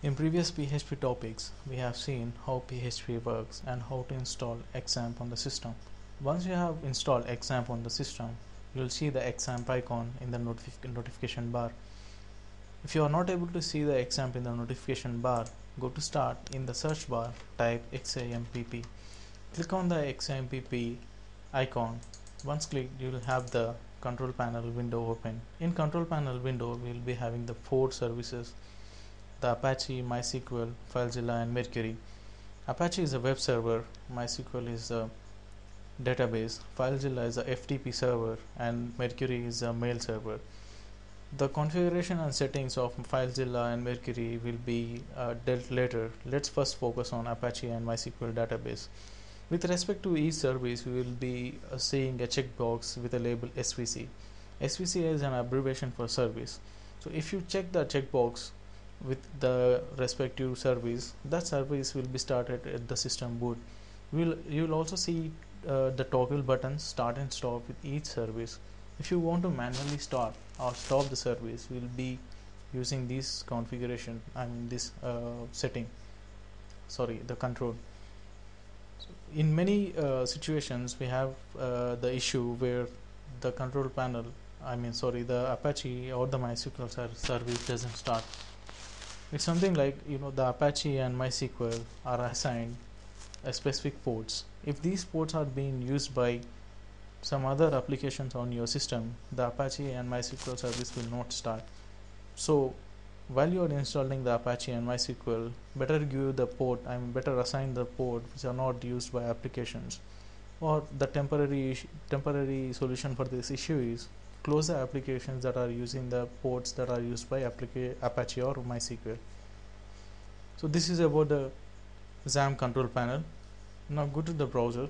In previous PHP topics, we have seen how PHP works and how to install XAMPP on the system. Once you have installed XAMPP on the system, you will see the XAMPP icon in the notification bar. If you are not able to see the XAMPP in the notification bar, go to Start. In the search bar, type XAMPP. Click on the XAMPP icon. Once clicked, you will have the control panel window open. In control panel window, we will be having the 4 services: the Apache, MySQL, FileZilla, and Mercury. Apache is a web server, MySQL is a database, FileZilla is a FTP server, and Mercury is a mail server. The configuration and settings of FileZilla and Mercury will be dealt later. Let's first focus on Apache and MySQL database. With respect to each service, we will be seeing a checkbox with a label SVC. SVC is an abbreviation for service. So if you check the checkbox with the respective service, that service will be started at the system boot. You will also see the toggle buttons start and stop with each service. If you want to manually start or stop the service, we will be using this configuration, this setting, the control. So in many situations, we have the issue where the control panel, the Apache or the MySQL service doesn't start. It's something like, the Apache and MySQL are assigned a specific ports. If these ports are being used by some other applications on your system, the Apache and MySQL service will not start. So while you are installing the Apache and MySQL, better give the port, better assign the port which are not used by applications. Or the temporary solution for this issue is close the applications that are using the ports that are used by Apache or MySQL. So this is about the XAMPP control panel. Now go to the browser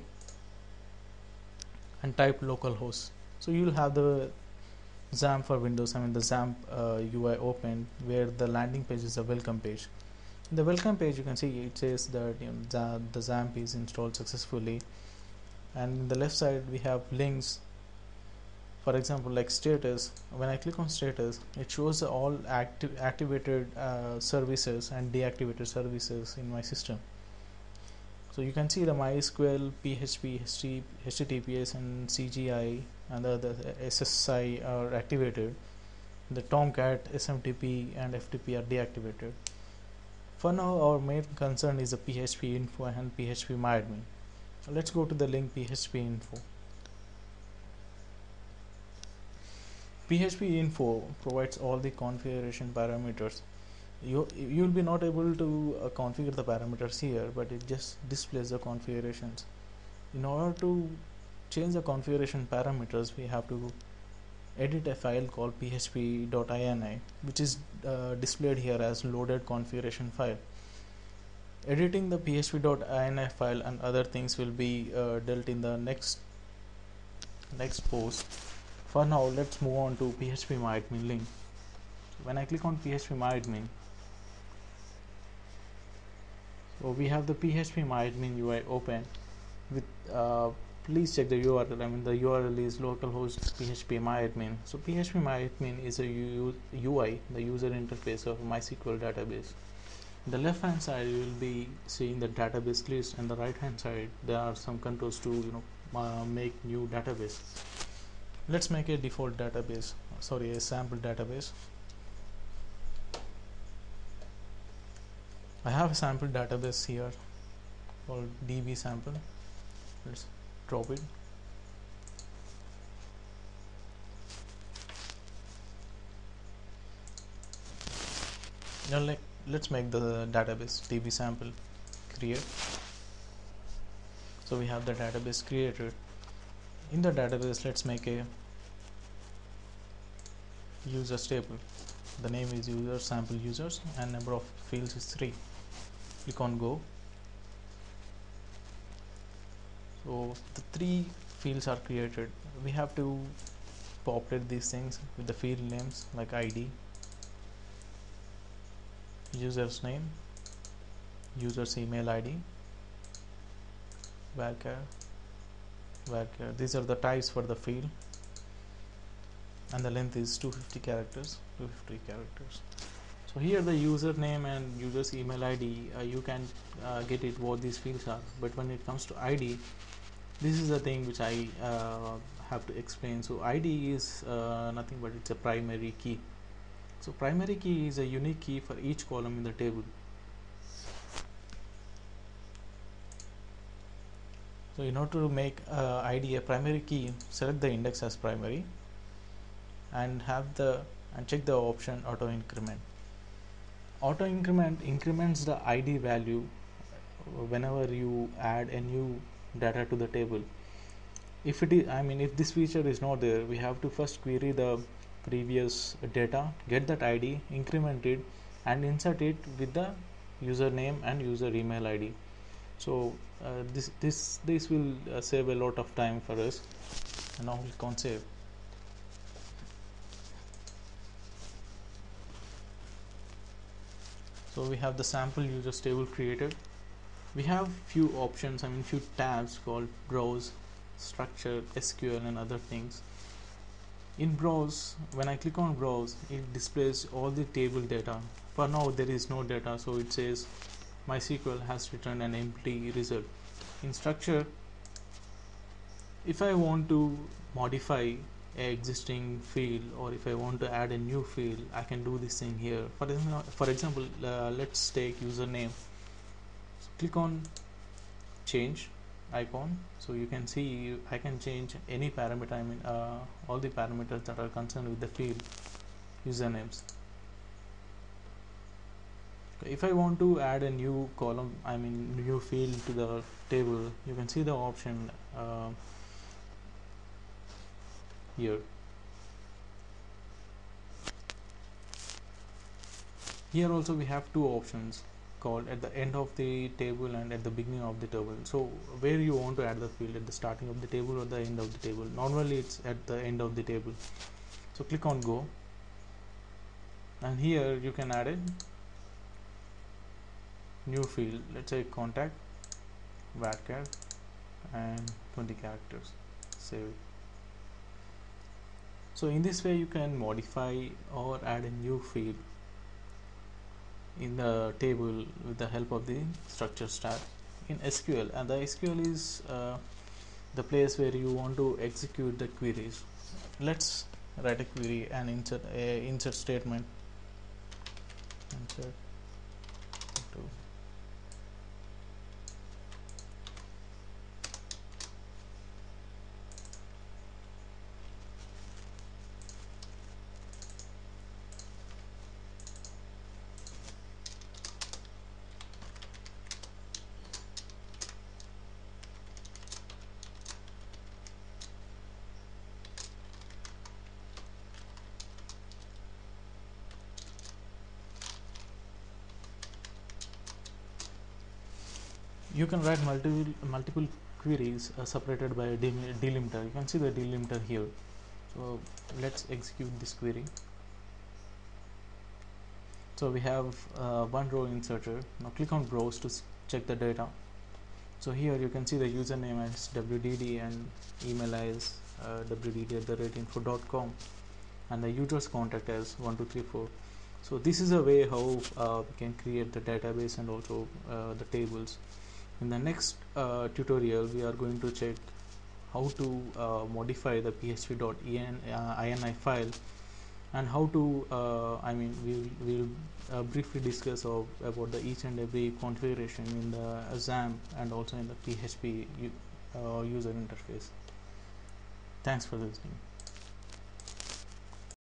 and type localhost. So you will have the XAMPP for Windows, the XAMPP UI open, where the landing page is a welcome page. In the welcome page, you can see it says that the XAMPP is installed successfully, and in the left side we have links. For example, like status. When I click on status, it shows all activated services and deactivated services in my system. So you can see the MySQL, PHP, HTTPS, and CGI and the SSI are activated. The Tomcat, SMTP, and FTP are deactivated. For now, our main concern is the PHP info and PHP MyAdmin. Let's go to the link PHP info. PHP info provides all the configuration parameters. You will be not able to configure the parameters here, but it just displays the configurations. In order to change the configuration parameters, we have to edit a file called php.ini, which is displayed here as loaded configuration file. Editing the php.ini file and other things will be dealt in the next post. For now, let's move on to PHP MyAdmin link. When I click on PHP MyAdmin, so we have the PHP MyAdmin UI open with please check the URL. The URL is localhost php myadmin. So PHP MyAdmin is a UI, the user interface of MySQL database. On the left hand side, you will be seeing the database list, and the right hand side there are some controls to make new database. Let's make a default database, a sample database. I have a sample database here called db sample. Let's drop it. Now let's make the database db sample create. So we have the database created. In the database, let's make a users table. The name is user sample users and number of fields is 3. Click on go. So the 3 fields are created. We have to populate these things with the field names like ID, user's name, user's email ID, varchar. These are the types for the field, and the length is 250 characters. So here the username and user's email ID, you can get it what these fields are, but when it comes to ID, this is the thing which I have to explain. So ID is nothing but it's a primary key. So primary key is a unique key for each column in the table. So in order to make ID a primary key, select the index as primary and check the option auto increment. Auto increment increments the ID value whenever you add a new data to the table. If it is, if this feature is not there, we have to first query the previous data, get that ID, increment it, and insert it with the username and user email ID. So this will save a lot of time for us. And now we can save. So we have the sample users table created. We have few options, few tabs called browse, structure, SQL, and other things. In browse, when I click on browse, it displays all the table data. For now there is no data, so it says MySQL has returned an empty result. In structure, if I want to modify a existing field or if I want to add a new field, I can do this thing here. For example, let's take username. So click on change icon, so you can see I can change any parameter, all the parameters that are concerned with the field usernames. If I want to add a new column, new field to the table, you can see the option here. Here also we have two options called at the end of the table and at the beginning of the table. So where you want to add the field, at the starting of the table or the end of the table. Normally it's at the end of the table. So click on go, and here you can add a new field, let's say contact varchar and 20 characters. Save it. So in this way you can modify or add a new field in the table with the help of the structure star in SQL. And the SQL is the place where you want to execute the queries. Let's write a query and insert a insert statement. Insert to you can write multiple queries separated by a delimiter. You can see the delimiter here. So let's execute this query. So we have one row inserted. Now click on browse to check the data. So here you can see the username as wdd and email as wdd@info.com and the user's contact as 1234. So this is a way how we can create the database and also the tables. In the next tutorial we are going to check how to modify the php.ini file, and how to we'll briefly discuss about the each and every configuration in the XAMPP and also in the PHP user interface. Thanks for listening.